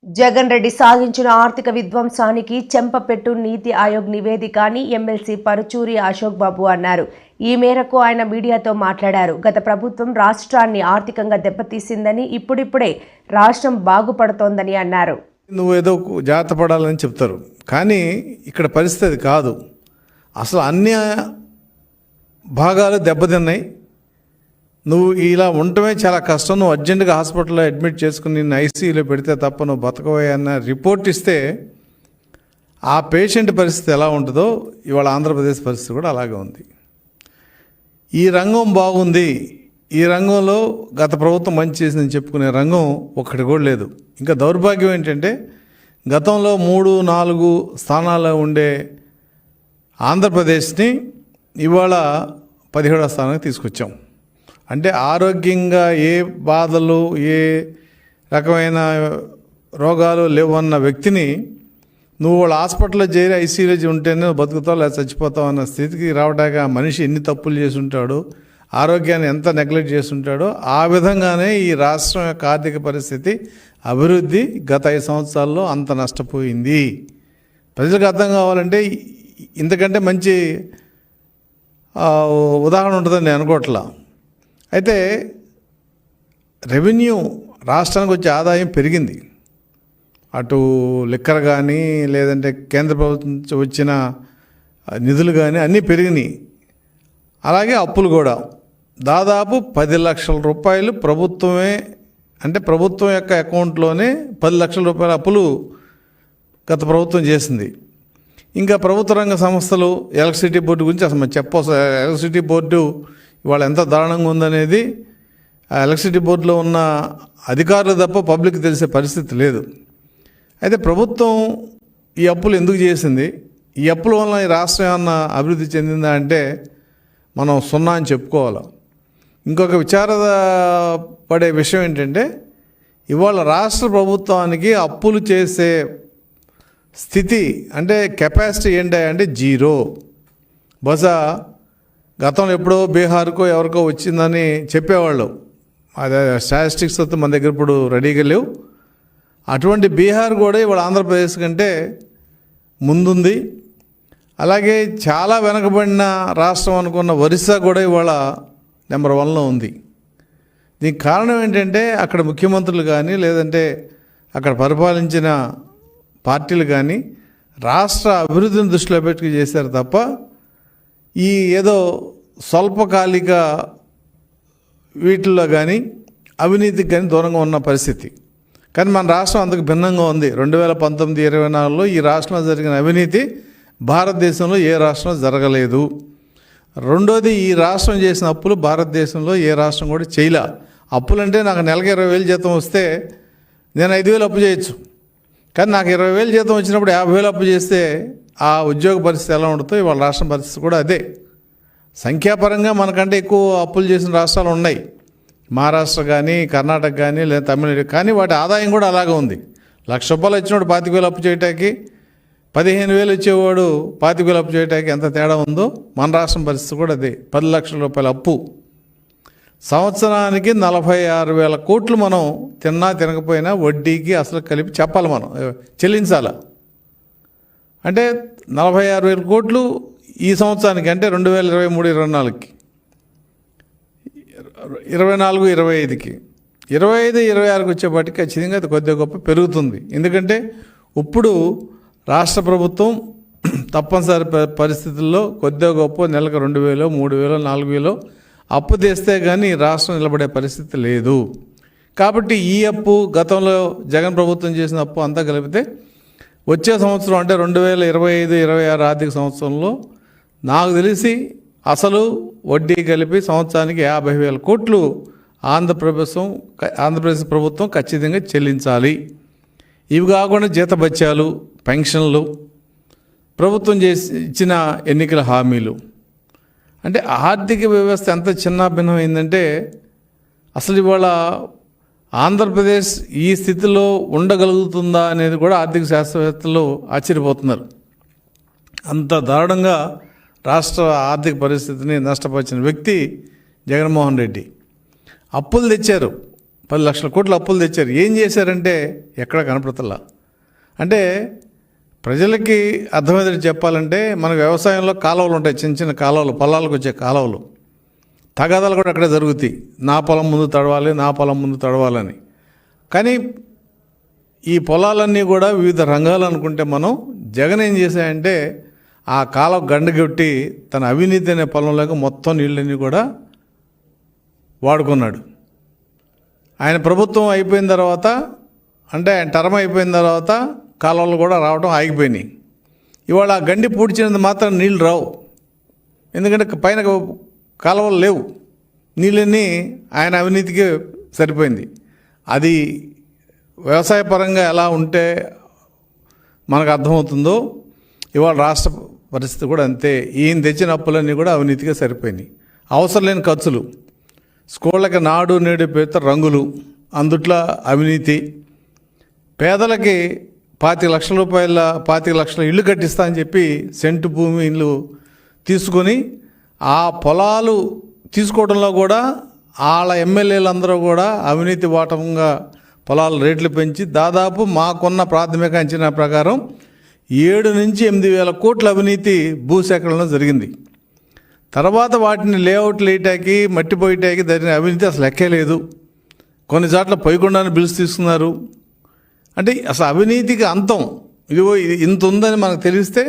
జగన్ రెడ్డి సాధించిన ఆర్థిక విధ్వంసానికి చెంపపెట్టు నీతి ఆయోగ్ నివేదిక అని ఎమ్మెల్సీ పరుచూరి అశోక్ బాబు అన్నారు. ఈ మేరకు ఆయన మీడియాతో మాట్లాడారు. గత ప్రభుత్వం రాష్ట్రాన్ని ఆర్థికంగా దెబ్బతీసిందని, ఇప్పుడిప్పుడే రాష్ట్రం బాగుపడుతోందని అన్నారు. నువ్వు ఏదో జాగ్రత్త పడాలని చెప్తారు, కానీ ఇక్కడ పరిస్థితి కాదు. అసలు అన్ని భాగాలు దెబ్బతిన్నాయి. నువ్వు ఇలా ఉండటమే చాలా కష్టం. నువ్వు అర్జెంటుగా హాస్పిటల్లో అడ్మిట్ చేసుకుని నిన్ను ఐసీయూలో పెడితే తప్ప నువ్వు బతకవే అన్న రిపోర్ట్ ఇస్తే ఆ పేషెంట్ పరిస్థితి ఎలా ఉంటుందో ఇవాళ ఆంధ్రప్రదేశ్ పరిస్థితి కూడా అలాగే ఉంది. ఈ రంగం బాగుంది, ఈ రంగంలో గత ప్రభుత్వం మంచి చేసిందని చెప్పుకునే రంగం ఒక్కటి కూడా లేదు. ఇంకా దౌర్భాగ్యం ఏంటంటే గతంలో 3-4 స్థానాల్లో ఉండే ఆంధ్రప్రదేశ్ని ఇవాళ 17వ స్థానానికి తీసుకొచ్చాం. అంటే ఆరోగ్యంగా ఏ బాధలు, ఏ రకమైన రోగాలు లేవన్న వ్యక్తిని నువ్వు వాళ్ళ హాస్పిటల్లో చేరి ఐసీయూలో ఉంటేనే బతుకుతావు లేదా చచ్చిపోతావు అన్న స్థితికి రావడానికి ఆ మనిషి ఎన్ని తప్పులు చేసి ఉంటాడో, ఆరోగ్యాన్ని ఎంత నెగ్లెక్ట్ చేసి ఉంటాడో, ఆ విధంగానే ఈ రాష్ట్రం యొక్క ఆర్థిక పరిస్థితి, అభివృద్ధి గత 5 సంవత్సరాల్లో అంత నష్టపోయింది. ప్రజలకు అర్థం కావాలంటే ఇంతకంటే మంచి ఉదాహరణ ఉంటుందని నేను అనుకోవట్లా. అయితే రెవెన్యూ రాష్ట్రానికి వచ్చే ఆదాయం పెరిగింది. అటు లిక్కర్ కానీ లేదంటే కేంద్ర ప్రభుత్వం నుంచి వచ్చిన నిధులు కానీ అన్నీ పెరిగినాయి. అలాగే అప్పులు కూడా దాదాపు 10 లక్షల రూపాయలు ప్రభుత్వమే, అంటే ప్రభుత్వం యొక్క అకౌంట్లోనే 10 లక్షల రూపాయల అప్పులు గత ప్రభుత్వం చేసింది. ఇంకా ప్రభుత్వ రంగ సంస్థలు, ఎలక్ట్రిసిటీ బోర్డు గురించి అసలు మనం చెప్పవలసిన, ఎలక్ట్రిసిటీ బోర్డు ఇవాళ ఎంత దారుణంగా ఉందనేది ఆ ఎలక్ట్రిసిటీ బోర్డులో ఉన్న అధికారులు తప్ప పబ్లిక్ తెలిసే పరిస్థితి లేదు. అయితే ప్రభుత్వం ఈ అప్పులు ఎందుకు చేసింది, ఈ అప్పుల వల్ల ఈ రాష్ట్రం ఏమన్నా అభివృద్ధి చెందిందా అంటే మనం 0 అని చెప్పుకోవాలి. ఇంకొక విచారపడే విషయం ఏంటంటే ఇవాళ రాష్ట్ర ప్రభుత్వానికి అప్పులు చేసే స్థితి, అంటే కెపాసిటీ ఏంటి అంటే 0. బహుశా గతంలో ఎప్పుడో బీహార్కో ఎవరికో వచ్చిందని చెప్పేవాళ్ళు. అదే స్టాటిస్టిక్స్ అయితే మన దగ్గర ఇప్పుడు రెడీగా లేవు. అటువంటి బీహార్ కూడా ఇవాళ ఆంధ్రప్రదేశ్ కంటే ముందుంది. అలాగే చాలా వెనకబడిన రాష్ట్రం అనుకున్న ఒరిస్సా కూడా ఇవాళ నెంబర్ 1లో ఉంది. దీనికి కారణం ఏంటంటే అక్కడ ముఖ్యమంత్రులు కానీ లేదంటే అక్కడ పరిపాలించిన పార్టీలు కానీ రాష్ట్ర అభివృద్ధిని దృష్టిలో పెట్టుకు చేశారు తప్ప ఈ ఏదో స్వల్పకాలిక వీటిల్లో కానీ అవినీతికి కానీ దూరంగా ఉన్న పరిస్థితి. కానీ మన రాష్ట్రం అందుకు భిన్నంగా ఉంది. 2019-24లో ఈ రాష్ట్రంలో జరిగిన అవినీతి భారతదేశంలో ఏ రాష్ట్రంలో జరగలేదు. రెండోది, ఈ రాష్ట్రం చేసిన అప్పులు భారతదేశంలో ఏ రాష్ట్రం కూడా చేయలే. అప్పులంటే నాకు నెలకి 20,000 జీతం వస్తే నేను 5,000 అప్పు చేయొచ్చు. కానీ నాకు 20,000 జీతం వచ్చినప్పుడు 50,000 అప్పు చేస్తే ఆ ఉద్యోగ పరిస్థితి ఎలా ఉంటుందో ఇవాళ రాష్ట్రం పరిస్థితి కూడా అదే. సంఖ్యాపరంగా మనకంటే ఎక్కువ అప్పులు చేసిన రాష్ట్రాలు ఉన్నాయి, మహారాష్ట్ర కానీ కర్ణాటక కానీ లేదా తమిళనాడు. కానీ వాటి ఆదాయం కూడా అలాగే ఉంది. ₹1,00,000 ఇచ్చినప్పుడు 25,000 అప్పు చేయటానికి, 15,000 ఇచ్చేవాడు 25,000 అప్పు చేయటానికి ఎంత తేడా ఉందో మన రాష్ట్రం పరిస్థితి కూడా అదే. 10 లక్షల రూపాయల అప్పు, సంవత్సరానికి 46,000 కోట్లు మనం తిన్నా తినకపోయినా వడ్డీకి అసలు కలిపి చెప్పాలి, మనం చెల్లించాలి. అంటే 46,000 కోట్లు ఈ సంవత్సరానికి, అంటే 2023-24కి, 24-25కి, 25-26కి వచ్చేపాటికి ఖచ్చితంగా అది కొద్దిగా గొప్ప పెరుగుతుంది. ఎందుకంటే ఇప్పుడు రాష్ట్ర ప్రభుత్వం తప్పనిసరి పరిస్థితుల్లో కొద్దిగా గొప్ప నెలకు 2,000, 3,000, 4,000 అప్పు తెస్తే కానీ రాష్ట్రం నిలబడే పరిస్థితి లేదు. కాబట్టి ఈ అప్పు, గతంలో జగన్ ప్రభుత్వం చేసిన అప్పు అంతా కలిపితే వచ్చే సంవత్సరం అంటే 2025-26 ఆర్థిక సంవత్సరంలో నాకు తెలిసి అసలు వడ్డీ కలిపి సంవత్సరానికి 50,000 కోట్లు ఆంధ్రప్రదేశ్ ప్రభుత్వం ఖచ్చితంగా చెల్లించాలి. ఇవి కాకుండా జీతభత్యాలు, పెన్షన్లు, ప్రభుత్వం ఇచ్చిన ఎన్నికల హామీలు, అంటే ఆర్థిక వ్యవస్థ ఎంత చిన్నాభిన్నమైందంటే అసలు ఇవాళ ఆంధ్రప్రదేశ్ ఈ స్థితిలో ఉండగలుగుతుందా అనేది కూడా ఆర్థిక శాస్త్రవేత్తలు ఆశ్చర్యపోతున్నారు. అంత దారుణంగా రాష్ట్ర ఆర్థిక పరిస్థితిని నష్టపరిచిన వ్యక్తి జగన్మోహన్ రెడ్డి. అప్పులు తెచ్చారు, 10 లక్షల కోట్ల అప్పులు తెచ్చారు. ఏం చేశారంటే ఎక్కడ కనపడతలా. అంటే ప్రజలకి అర్థమయ్యేది చెప్పాలంటే మనకు వ్యవసాయంలో కాలువలు ఉంటాయి, చిన్న చిన్న కాలువలు, పొలాలకు వచ్చే కాలువలు. తగాదాలు కూడా అక్కడే జరుగుతాయి, నా పొలం ముందు తడవాలి, నా పొలం ముందు తడవాలని. కానీ ఈ పొలాలన్నీ కూడా వివిధ రంగాలు అనుకుంటే మనం జగన్ ఏం చేశాయంటే ఆ కాలం గండగొట్టి తన అవినీతి అనే పొలంలోకి మొత్తం నీళ్ళన్నీ కూడా వాడుకున్నాడు. ఆయన ప్రభుత్వం అయిపోయిన తర్వాత, అంటే ఆయన టర్మ్ అయిపోయిన తర్వాత కాలువలు కూడా రావడం ఆగిపోయినాయి. ఇవాళ ఆ గండి పూడ్చినంత మాత్రం నీళ్ళు రావు, ఎందుకంటే పైన కాలువలు లేవు. నీళ్ళన్నీ ఆయన అవినీతికి సరిపోయింది. అది వ్యవసాయ పరంగా ఎలా ఉంటే మనకు అర్థమవుతుందో ఇవాళ రాష్ట్ర పరిస్థితి కూడా అంతే. ఈయన తెచ్చిన అప్పులన్నీ కూడా అవినీతిగా సరిపోయినాయి. అవసరం లేని ఖర్చులు, స్కూళ్ళకి నాడు నేడు పేరుతో రంగులు, అందుట్లో అవినీతి. పేదలకి 25 లక్షల ఇల్లు కట్టిస్తా అని చెప్పి సెంటు భూమి ఇల్లు తీసుకొని ఆ పొలాలు తీసుకోవడంలో కూడా వాళ్ళ ఎమ్మెల్యేలందరూ కూడా అవినీతి వాటంగా పొలాల రేట్లు పెంచి దాదాపు మాకున్న ప్రాథమిక అంచనా ప్రకారం 7 నుంచి 8 వేల కోట్ల అవినీతి భూసేకరణలో జరిగింది. తర్వాత వాటిని లేఅవుట్లు వేయటానికి, మట్టి పోయటానికి జరిగిన అవినీతి అసలు లెక్కే లేదు. కొన్ని చోట్ల పొయ్యకుండానే బిల్స్ తీసుకున్నారు. అంటే అసలు అవినీతికి అంతం ఇదిగో ఇది ఇంత ఉందని మనకు తెలిస్తే